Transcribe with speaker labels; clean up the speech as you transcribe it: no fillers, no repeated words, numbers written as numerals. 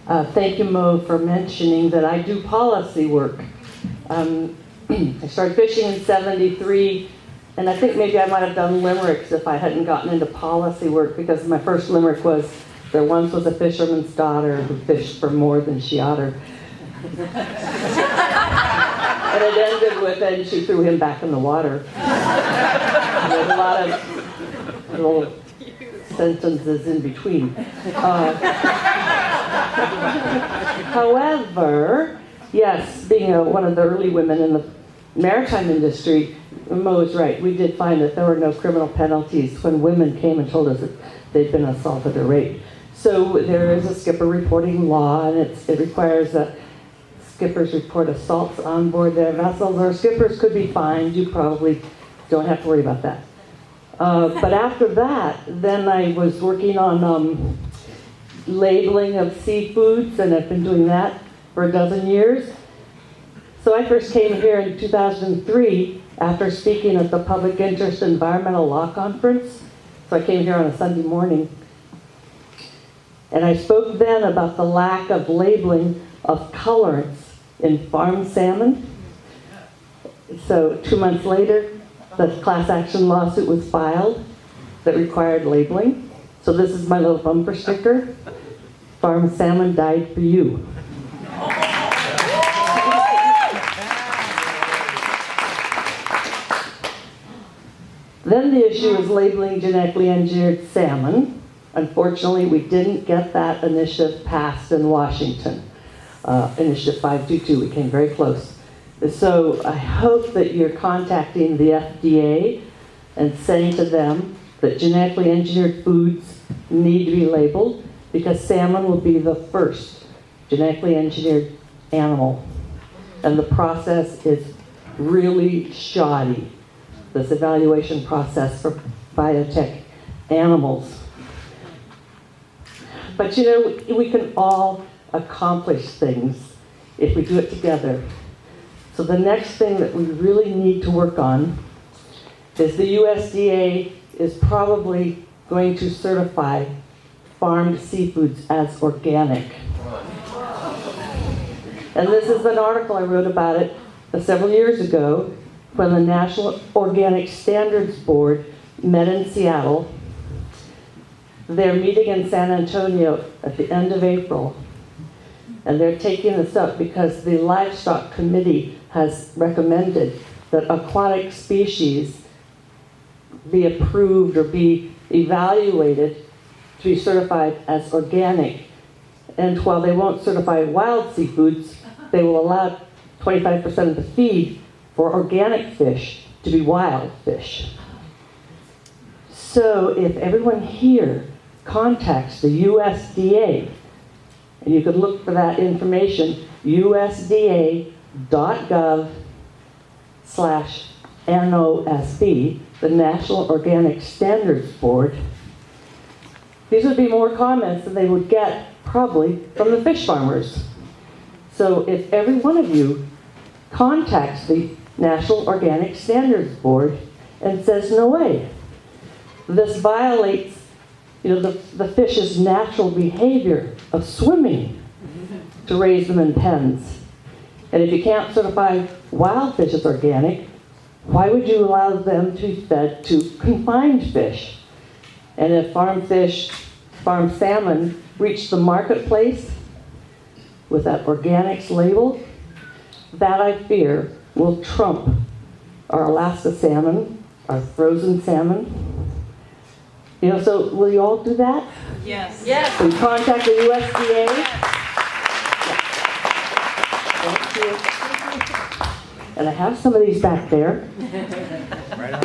Speaker 1: Thank you, Mo, for mentioning that I do policy work. I started fishing in '73, and I think maybe I might have done limericks if I hadn't gotten into policy work, because my first limerick was, there once was a fisherman's daughter who fished for more than she oughter. And it ended with, and she threw him back in the water. There's a lot of little sentences in between. However, yes, being one of the early women in the maritime industry, Mo is right. We did find that there were no criminal penalties when women came and told us that they'd been assaulted or raped. So there is a skipper reporting law, and it requires that skippers report assaults on board their vessels, or skippers could be fined. You probably don't have to worry about that. But after that, then I was working on labeling of seafoods, and I've been doing that for a dozen years. So I first came here in 2003 after speaking at the Public Interest Environmental Law Conference. So I came here on a Sunday morning. And I spoke then about the lack of labeling of colorants in farmed salmon. So 2 months later, the class action lawsuit was filed that required labeling. So this is my little bumper sticker. Farmed salmon died for you. Then the issue is labeling genetically engineered salmon. Unfortunately, we didn't get that initiative passed in Washington. Initiative 522, we came very close. So I hope that you're contacting the FDA and saying to them that genetically engineered foods need to be labeled, because salmon will be the first genetically engineered animal. And the process is really shoddy, this evaluation process for biotech animals. But you know, we can all accomplish things if we do it together. So the next thing that we really need to work on is the USDA is probably going to certify farmed seafoods as organic. And this is an article I wrote about it several years ago when the National Organic Standards Board met in Seattle. They're meeting in San Antonio at the end of April. And they're taking this up because the Livestock Committee has recommended that aquatic species be approved or be evaluated to be certified as organic. And while they won't certify wild seafoods, they will allow 25% of the feed for organic fish to be wild fish. So if everyone here contacts the USDA, and you could look for that information, usda.gov/NOSB, the National Organic Standards Board. These would be more comments than they would get probably from the fish farmers. So if every one of you contacts the National Organic Standards Board and says, no way, this violates the fish's natural behavior of swimming to raise them in pens. And if you can't certify wild fish as organic, why would you allow them to be fed to confined fish? And if farmed salmon reach the marketplace with that organics label, that I fear will trump our Alaska salmon, our frozen salmon. So will you all do that?
Speaker 2: Yes.
Speaker 1: Yes. So you contact the USDA. Yes. Thank you. And I have some of these back there.
Speaker 3: Right on.